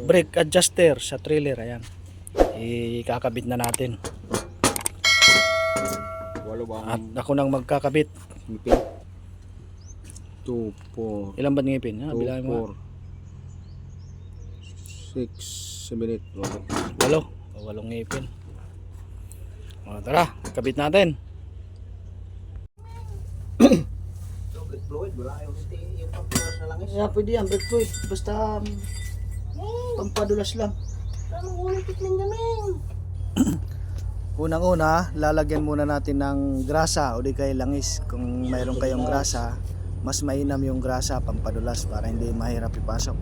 brake adjuster sa trailer. Ayan, ikakabit na natin at ako nang magkakabit. Ngipin 2, 4, Ilan ba ngipin? Ha, 2, bilangin mo. 4, 6, 7, 8, 8 ngipin. O, tara, kabit natin. brake fluid, wala yung pampunas na langis. Yeah, pwede yan, brake fluid. Basta pampadulas lang. Unang-una, lalagyan muna natin ng grasa o di kaya langis. Kung mayroon kayong grasa, mas mainam yung grasa pampadulas para hindi mahirap ipasok.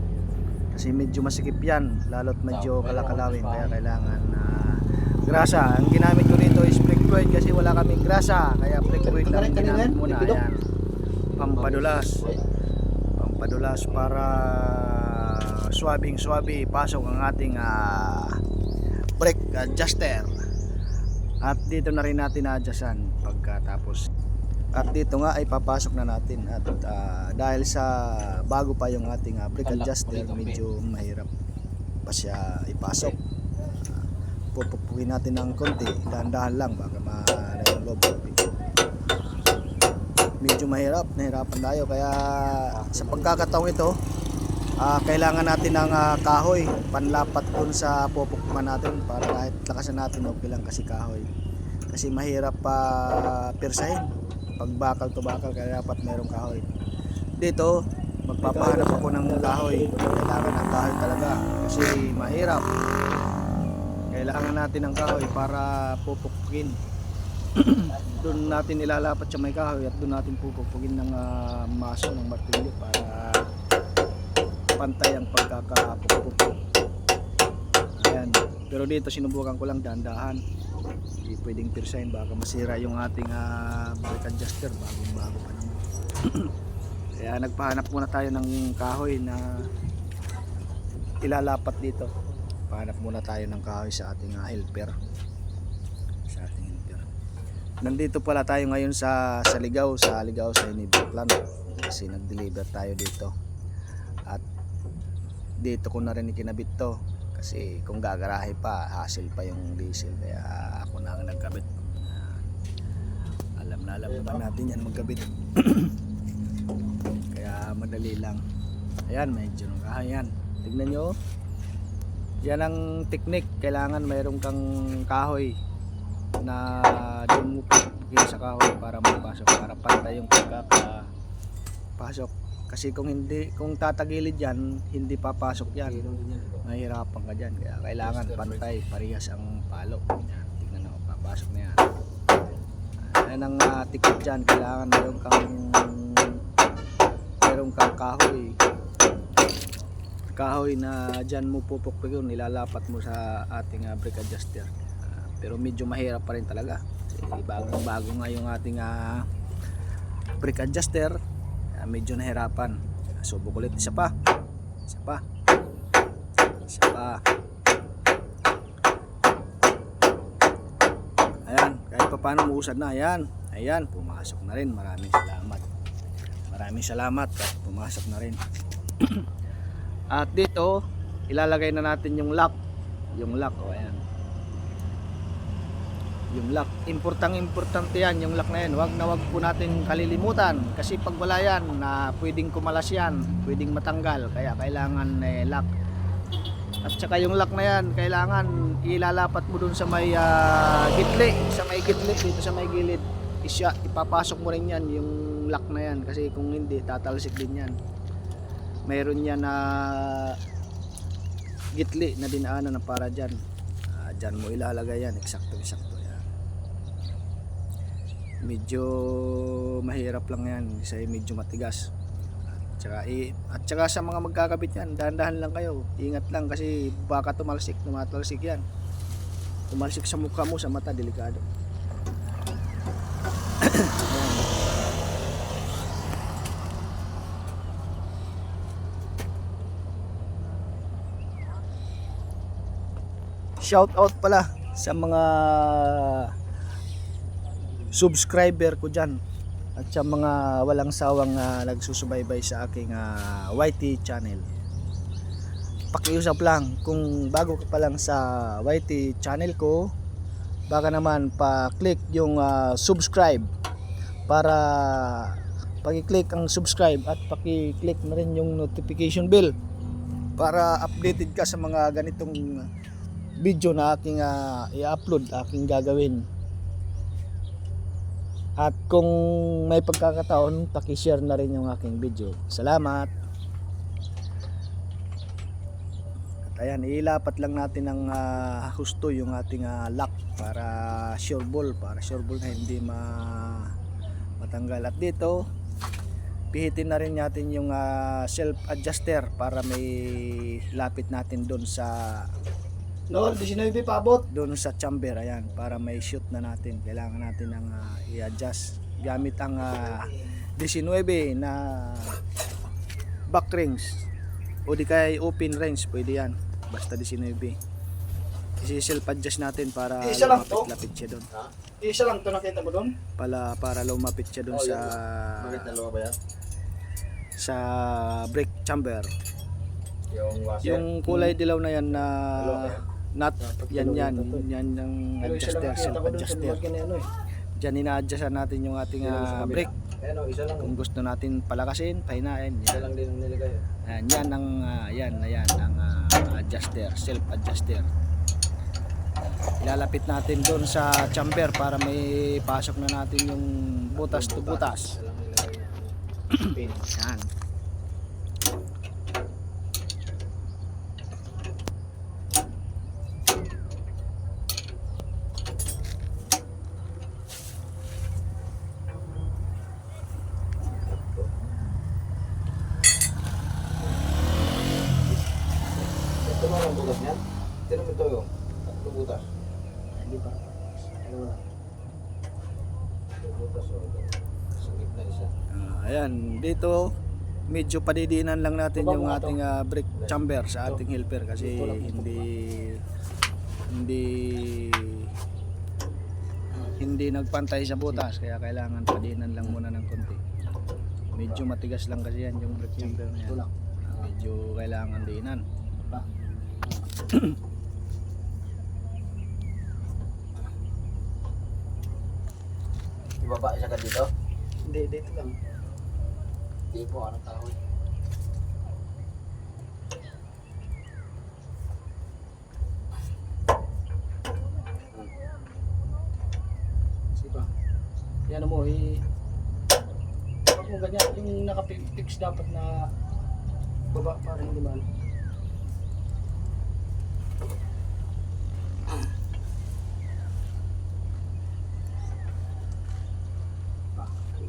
Kasi medyo masikip yan, lalo't medyo kalakalawin, kaya kailangan grasa. Ang ginamit ko dito is brake fluid kasi wala kaming grasa, kaya brake fluid lang ang ginamit muna. Ayan, pampadulas para swabing pasok ang ating brake adjuster. At dito na rin natin na-adjustan pagkatapos. At dito nga ay papasok na natin. At dahil sa bago pa yung ating brake adjuster, medyo mahirap pa siya ipasok. Pupupugin natin ng konti, dahan-dahan lang baka maana yung loob. Medyo nahirapan tayo. Kaya sa pagkakataong ito, kailangan natin ng kahoy panlapat dun sa pupukman natin para kahit lakasan natin okay lang kasi kahoy. Kasi mahirap pa pirsahin pag bakal to bakal, kaya dapat merong kahoy. Dito magpapahanap ako ng kahoy. Kailangan ng kahoy talaga kasi mahirap. Kailangan natin ng kahoy para pupukin. Doon natin ilalapat sa may kahoy at doon natin pupupugin ng maso ng martilyo para pantay ang pagkakapupupok. Ayan. Pero dito sinubukan ko lang dahan-dahan. Hindi pwedeng pirsahin, baka masira yung ating brake adjuster. Bagong-bago pa naman. Kaya nagpahanap muna tayo ng kahoy na ilalapat dito. Pahanap muna tayo ng kahoy sa ating helper. Nandito pala tayo ngayon sa Ligaw sa Inibutlan kasi nag-deliver tayo dito. At dito ko na rin ikinabit to kasi kung gagarahe pa hassle pa yung diesel, kaya ako na ang nagkabit. Alam naman natin yan magkabit. Kaya madali lang. Ayan, medyo nung kahayan. Tignan nyo, yan ang technique. Kailangan mayroon kang kahoy na dumupugin sa kahoy para mapasok, para pantay yung pagkakapasok. Kasi kung tatagilid yan, hindi papasok yan. Mahirapan ka dyan. Kaya kailangan pantay, parehas ang palo. Yan, tignan mo, papasok na yan. Yan ang tikit dyan. Kailangan mayroon kang kahoy na dyan mo pupukpik yun, nilalapat mo sa ating brake adjuster. Pero medyo mahirap pa rin talaga. Kasi bagong-bago nga yung ating brake adjuster. Medyo nahirapan. Subok ulit. Isa pa. Ayan, kahit pa paano muusad na. Ayan, pumasok na rin. Maraming salamat at pumasok na rin. At dito ilalagay na natin yung lock. Ayan, yung lock, importante yan, yung lock na yan. Wag po natin kalilimutan kasi pag wala yan pwedeng kumalas yan, pwedeng matanggal, kaya kailangan lock. At saka yung lock na yan kailangan ilalapat mo dun sa may gitli, dito sa may gilid. Ipapasok mo rin yan yung lock na yan kasi kung hindi tatalsik din yan. Mayroon yan na gitli na dinaanan na para dyan. Dyan mo ilalagay yan, eksakto yan. Medyo mahirap lang yan kasi medyo matigas. At saka sa mga magkakabit yan, dahan-dahan lang kayo, ingat lang kasi baka tumalsik yan. Tumalsik sa mukha mo, sa mata, delikado. Shout out pala sa mga subscriber ko dyan at sa mga walang sawang nagsusubaybay sa aking YT channel. pakiusap lang, kung bago ka pa lang sa YT channel ko, baka naman pa-click yung subscribe, para paki-click ang subscribe at paki-click na rin yung notification bell para updated ka sa mga ganitong video na aking i-upload, aking gagawin. At kung may pagkakataon, paki-share na rin yung aking video. Salamat. At ayan, ilapat lang natin ng husto yung ating lock para sure ball na hindi matanggal. At dito pihitin na rin natin yung self adjuster para may lapit natin doon sa 19 paabot doon sa chamber. Ayan, para may shoot na natin, kailangan natin ng i-adjust gamit ang 19 na back rings o di kaya open range, pwede yan, basta 19. Isi-self adjust natin para lumapit siya doon. Isa lang to nakita mo doon? Para lumapit siya doon sa Bakit dalawa ba yan? sa brake chamber. Yung washer? Yung kulay dilaw na yan na nut, yan ang Pero isa lang adjuster, nakita self ko doon sa adjuster. lumaki na ano eh. Diyan ina-adjustan natin yung ating brake. Ayan o, isa lang. Kung gusto natin palakasin, pahinain, Isa yan. lang din ang nilagay. Yan ang yan ang adjuster, self adjuster. Ilalapit natin doon sa chamber para may pasok na natin yung butas to butas. Isa lang nilagay na pin. Yan. Ito ba ang butas niyan? Ito naman ito yung tatlong butas. Hindi pa. Tatlong butas o sa gitna isa. Ayan, dito medyo padidiinan lang natin yung ating brake chamber sa ating helper kasi hindi nagpantay sa butas, kaya kailangan padiinan lang muna ng konti. Medyo matigas lang kasi yan yung brake chamber na yan. Medyo kailangan diinan. Ibaba siya ka dito? Hindi, dito lang. Hindi po, anong kahoy? Sipa. Yan mo kapag mo ganyan, yung nakapix dapat na baba para hindi man.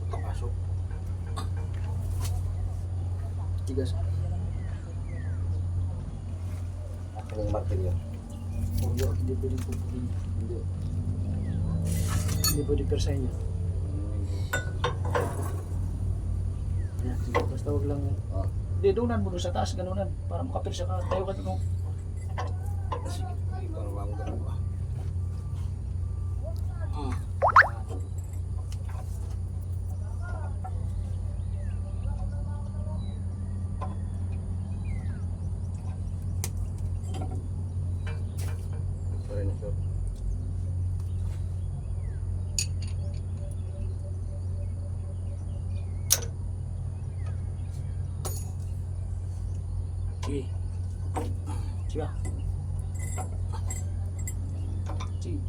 Papasok. Tigas. Akin yung martilyo. Hindi pwedeng pupukin. Hindi. Hindi pwedeng persahin niya. Yan, sige, basta huwag lang. Hindi, doonan mo doon sa taas, ganunan. Para makapirsa ka, tayo ka doon. Sige, ikaw ang ganun ba? Sorry na, sir. Sige. Sige. Sige.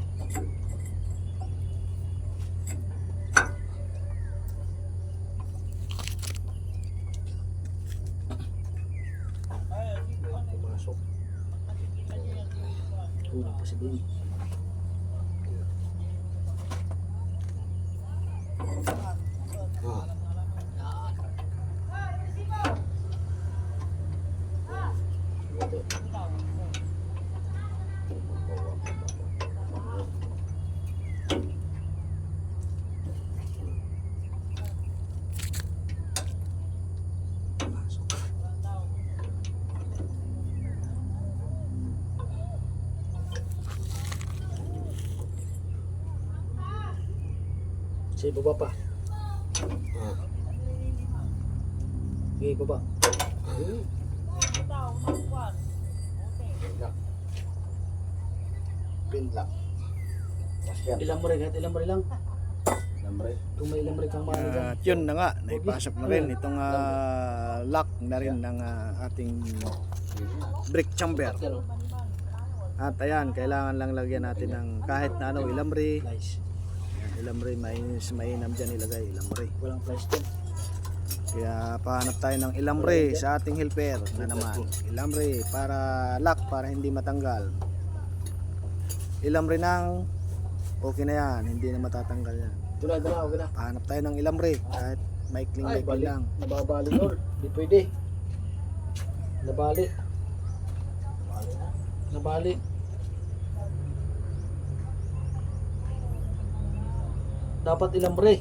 Pumasok. Kulang pa si Benny. Sige, baba pa. Sige, baba. Pin lock. Mas yan. Ilang mo rin, kahit ilang mo rin lang. Lambre. Kung may ilang mo rin kang mahal dyan. At yun na nga, naipasok na rin itong lock na rin ng ating brake chamber. Pero, At ayan, kailangan lang lagyan natin ng kahit na ano, ilamre. nice. Ilamre, mainam dyan ilagay, ilamre. Walang price din. Kaya pahanap tayo ng ilamre sa ating helper na naman. Ilamre para lock, para hindi matanggal. Ilamre nang okay na yan, hindi na matatanggal yan. Ito na, okay na. Pahanap tayo ng ilamre kahit maikling Ay, bali. lang. Nababali Lord. Di pwede. Nabali. Nabali. Dapat ilambre.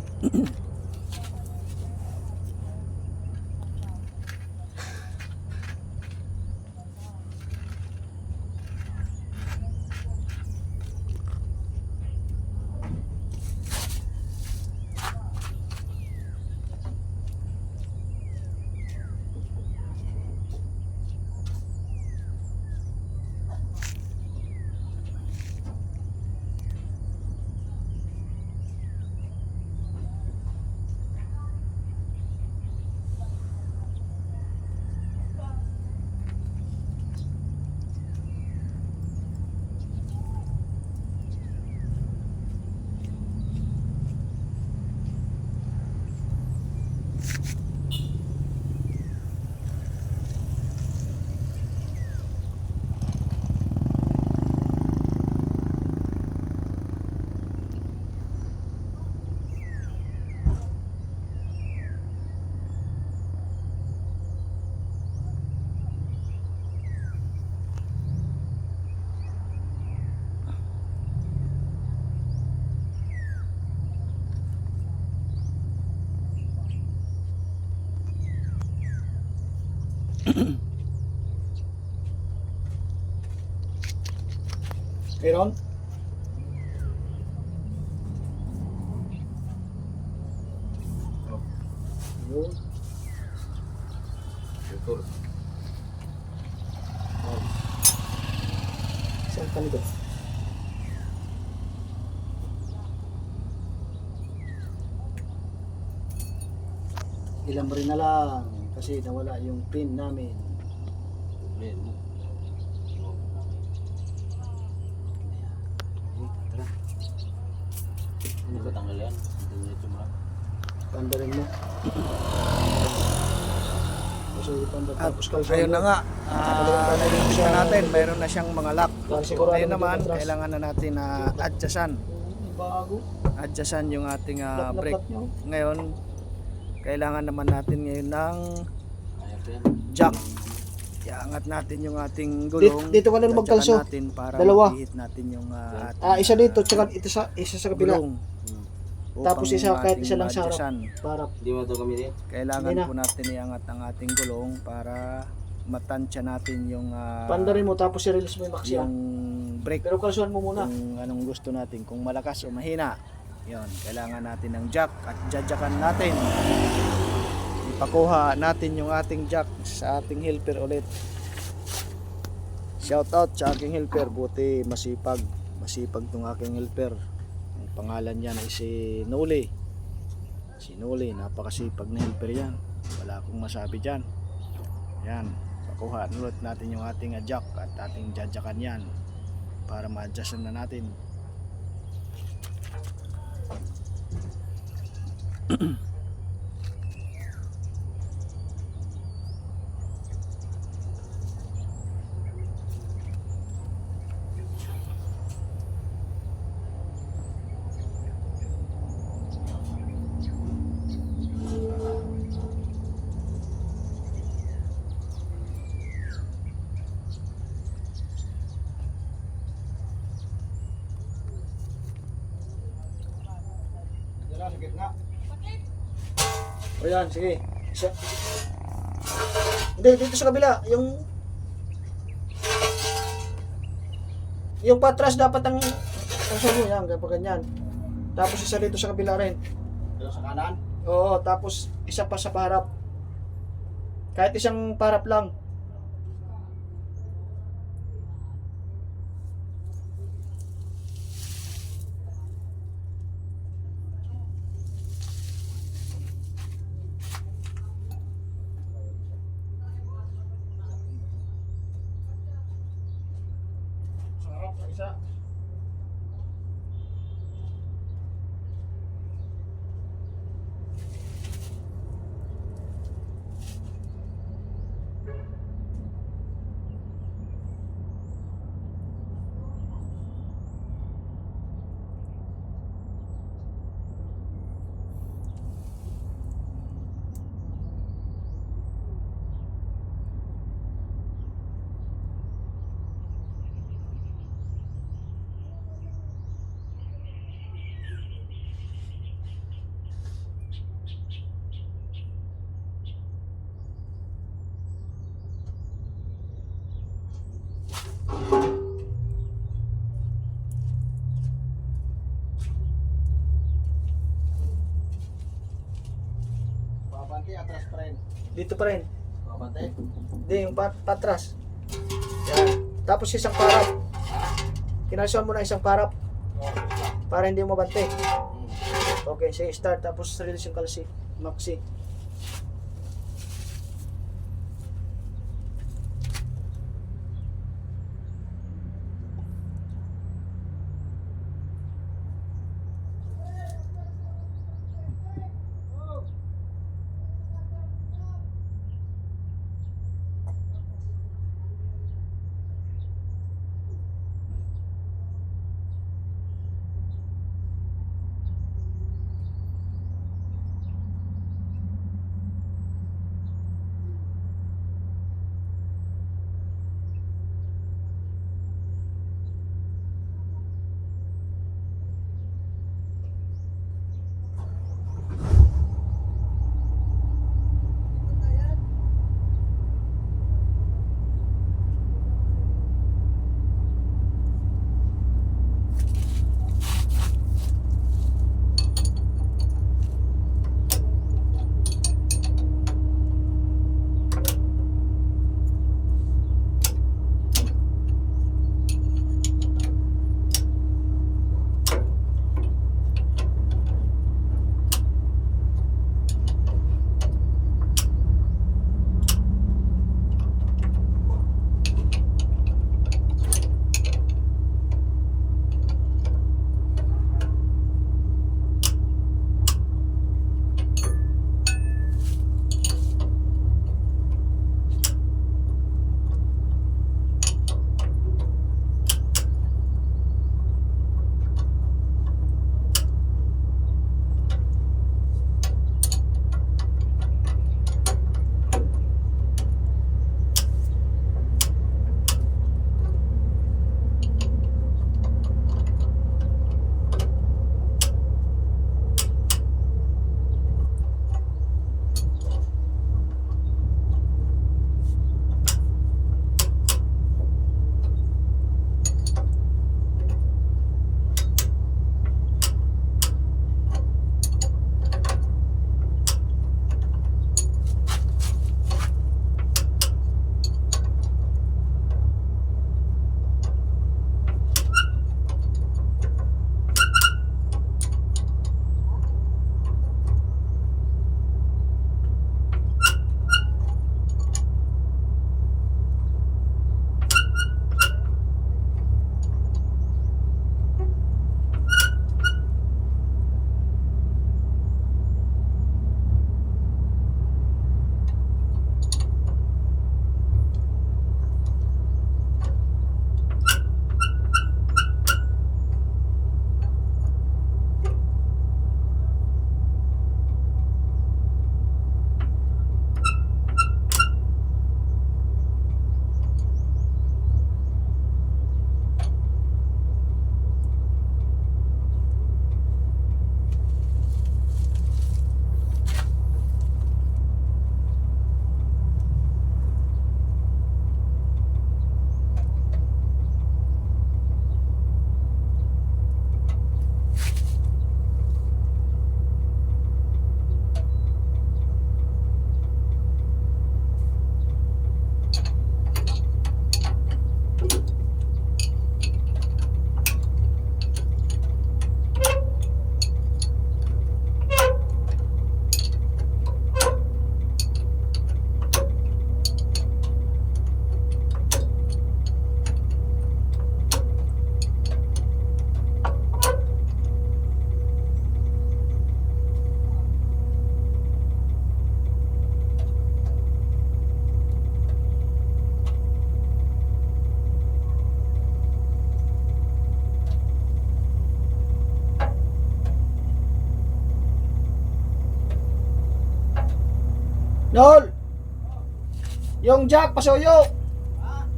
Meron? Yun. Tutor. Saan ka nito? Ilambre na lang kasi nawala yung pin namin. Pin mo. Ano ba tanggal yan? Hindi nyo tumulak. Pandarin mo. Kasi pandarin. At Tapos kalsada. ayun na nga, na natin, mayroon na siyang mga lock. Sigurado Ngayon na naman, dito atras. kailangan na natin na adjustan. Bago. Adjustan yung ating brake. Plat-plat nyo. Ngayon, kailangan naman natin ngayon ng Ayaw yan. jack. Iangat natin yung ating gulong. Dito ka na Adjustan magkalso. natin para Dalawa. mapihit natin yung ating Isa dito, tsaka isa sa kabila. gulong. Tapos Upang isa, kahit ating isa lang sa harap. ma-adjustan. Para Hindi mo ito gamitin? Kailangan Hindi na. po natin iangat ang ating gulong para matansya natin yung pandarin mo tapos i-release mo yung maxi. yung brake. Pero kalsuhan mo muna. Kung anong gusto natin, kung malakas o mahina. Yon, kailangan natin ng jack at jajjakan natin. Ipakuha natin yung ating jack sa ating helper ulit. Shout out sa aking helper, buti masipag tong aking helper. Ang pangalan niya ay si Noli. Si Noli, napakasipag na helper yan. Wala akong masabi diyan. Yan, pakuha ulit natin yung ating jack at ating jajjakan yan para ma-adjustan na natin. Diyan sa gitna. O yan, sige. Isa. Hindi, dito sa kabila. Yung patras dapat ang sabi mo yan, kapag ganyan. Tapos isa dito sa kabila rin. Ito sa kanan? Oo, tapos isa pa sa paharap. Kahit isang paharap lang. Isa. Papante, atras pa rin. Dito pa rin. Papante. Hindi, yung patras. Yan. Tapos isang parap. Kinalsuan mo na isang parap para hindi mo bante. Okay, sige, start. Tapos release yung kalsi. Maxi. Nol! Yung jack, pasuyo!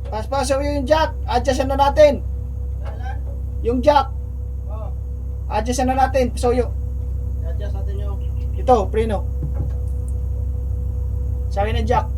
Pasuyo yung jack. Adjustan na natin. Yung jack. Adjustan na natin. Pasuyo. Adjust natin yung... Ito, preno. Sa akin ang jack.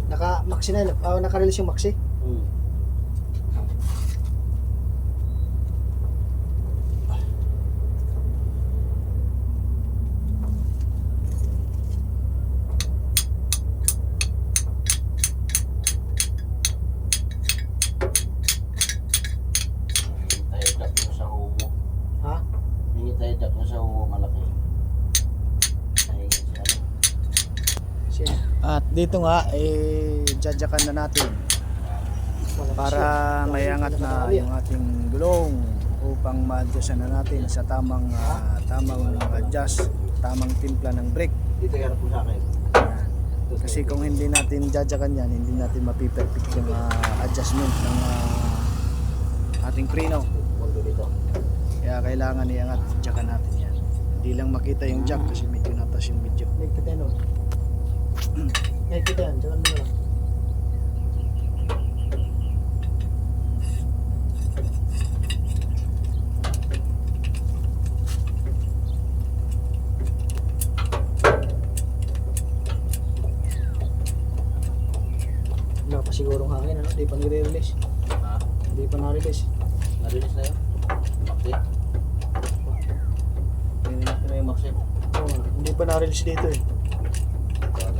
Naka-maxi na, naka-release yung maxi. Tayo jack mo sa humo. Ha? Hingi tayo jack mo sa humo malaki. Nahingin si ano. Sige. At dito nga, jadjakan na natin para mayangat na yung ating gulong upang ma-adjustan na natin sa tamang adjust, tamang timpla ng brake. Dito yan po sa akin. Yan. Kasi kung hindi natin jadjakan yan, hindi natin mapiperfect yung adjustment ng ating preno. Punto dito. Kaya kailangan iangat, jackan natin yan. Hindi lang makita yung jack kasi medyo natas yung video. May kita yan, no? May kita yan, dyan mo na lang. Wala pa sigurong hangin, ano? Di pa nire-release. Ha? Di pa na-release. Narinis na yun? Maxi? Narinis ko na yung maxi. Oo, hindi pa na-release dito eh. Kaya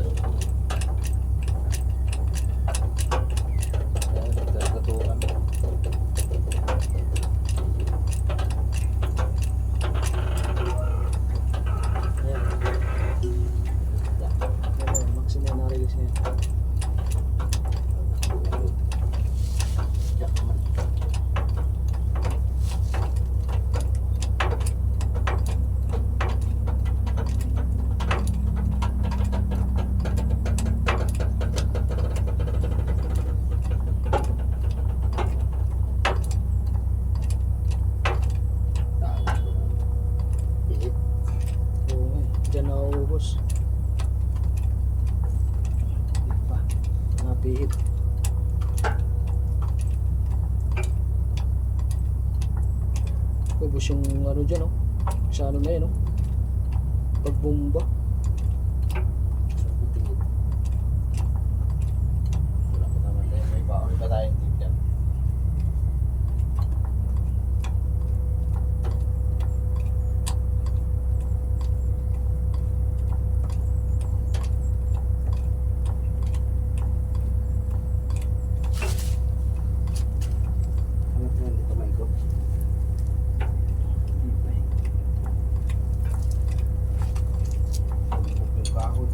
nagkagatuan. Ayan. Ayan. Jack naman. Ihip. Oo nga eh. Diyan nauubos. Hindi pa. Napihit. Ubos yung ano dyan oh. Sa ano na yun oh. Pagbomba. Sa puting. Wala pa naman tayo. May baon pa tayong tip yan. Hanap nga dito maikot. Hindi pa eh. Yung kahoy.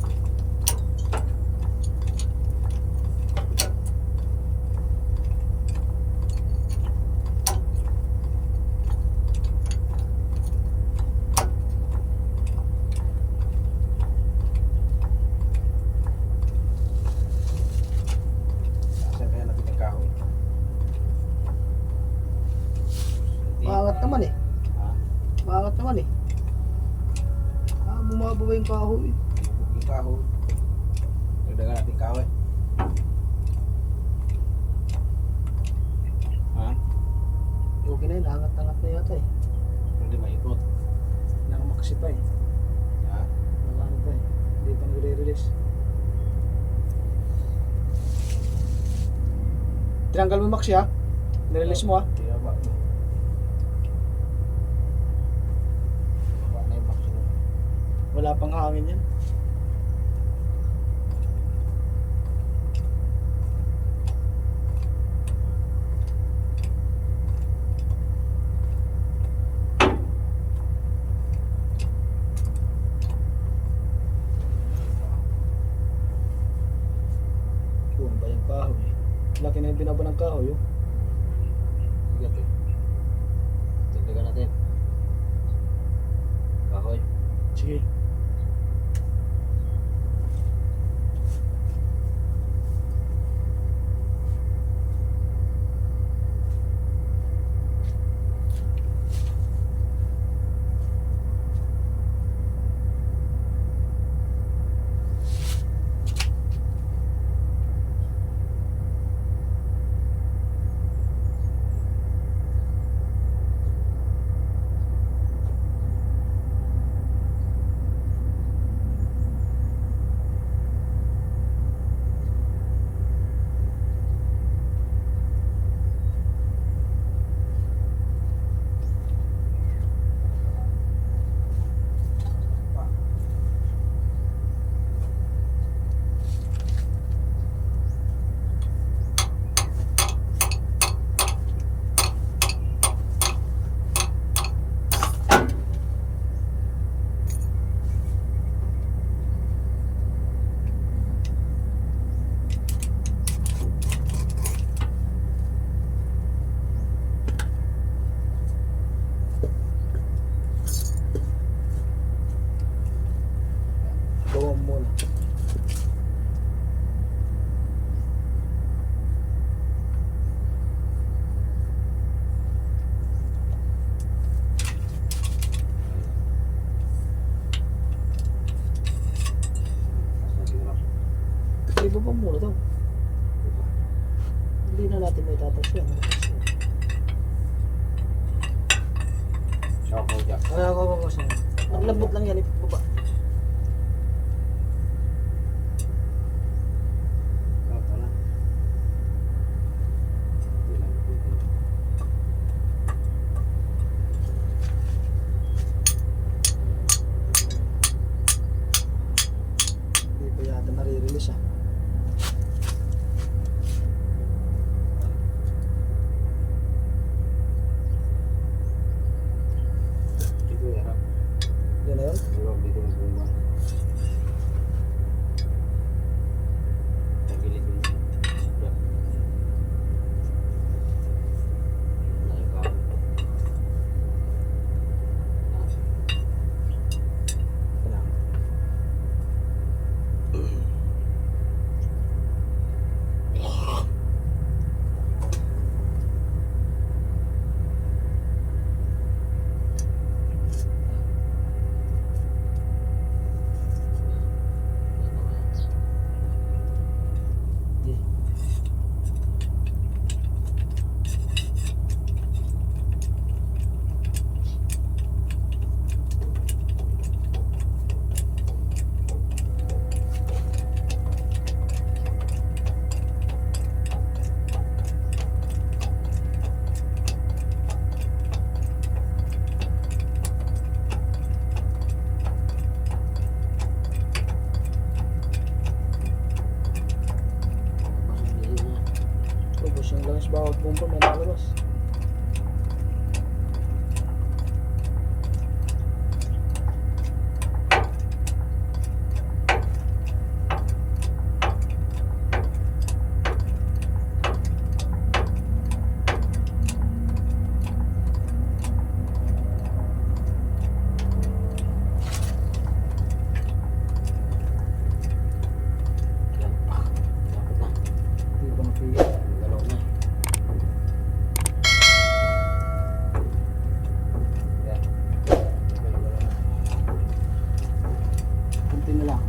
Saan kaya natin yung kahoy? Maangat naman eh. Ha? Maangat naman eh. Ah, bumababa yung kahoy. Yung kahoy. Dagdagan natin kahoy. Ha? Okay na yun. Angat-angat na yata eh. Hindi maikot. Nakamaksi pa eh. Ha? Nakano pa eh. Hindi pa nagre-release. Tinanggal mo yung maxi ha. Nirelease mo ha. Tinaba mo. Baba na yung maximum. Wala pang hangin yan. Buwan ba yung kahoy? Laki na yung binaba ng kahoy oh. Bigat eh. Dagdagan natin. Kahoy. Sige. Gawan mo na. Ibaba muna daw. Hindi na natin may tatas yan. Shock mo dyan. Ano ako siya? Ang lambot lang yan, ibaba. Ito na. Hindi lang ito. Hindi pa yata nare-release ah. Dito yung harap. Yan na yun? Huwag dito yung bunga. Tapos yung langis bawat bumpa may nakalabas. Dapat na. Hindi pa napigil. Galaw na. Yan. Galaw na. Kunti na lang.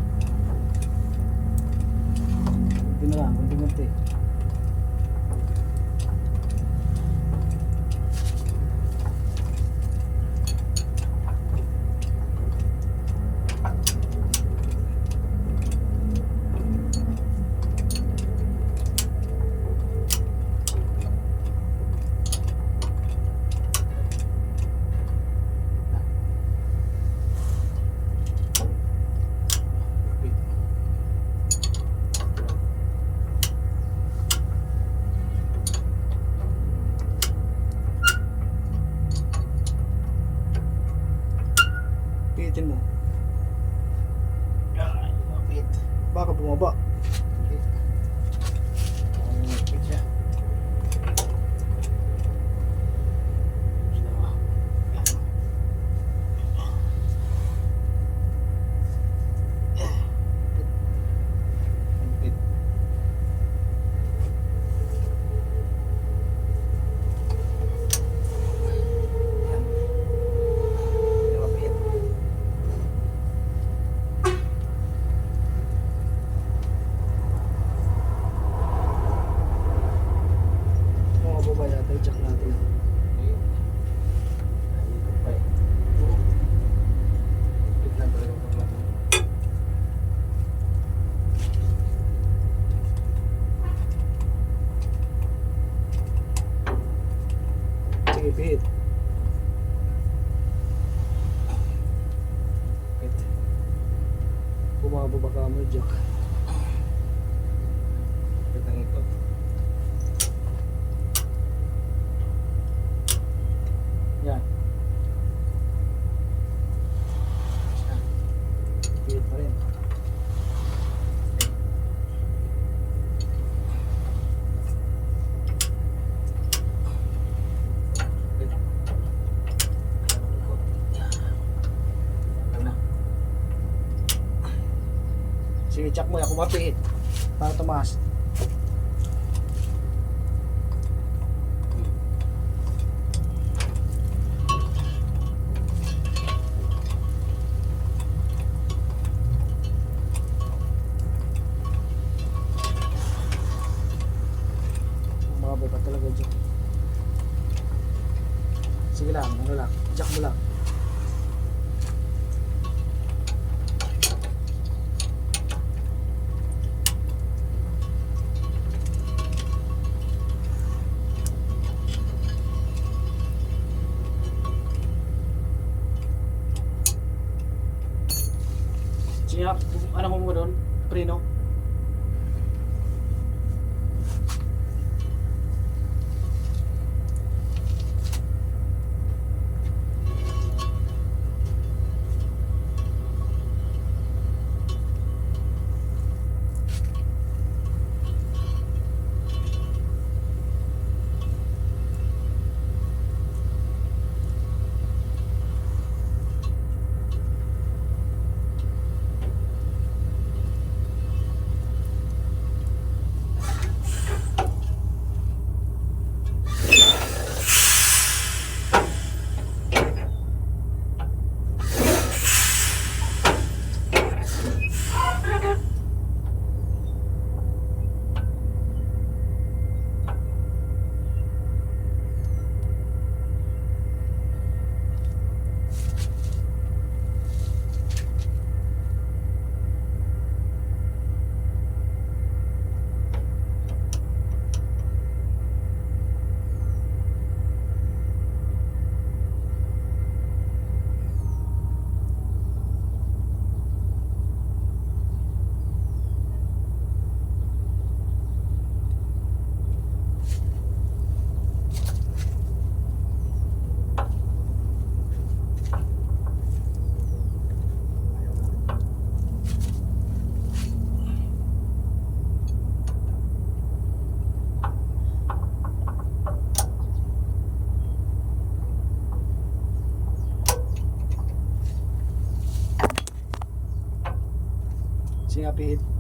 Kunti na lang, kunti-kunti. Pihitin mo. Kapit. Baka bumaba. Hindi. Kapit siya. Kapit. Kapit. Mga baba yata yung jack natin. Ayun. Ayun pa eh. Kapit na talaga pag Sige, pihit. Pihit. Bumababa ka mo yung jack. Kapit ang ito. Yan. Pihit pa rin. Sige, check mo yan kung mapihit. Para tumaas. Umabot pa talaga dyan. Sige lang, ano lang. Jack mo lang. Sige, ano mo doon? Preno? Singa pihit.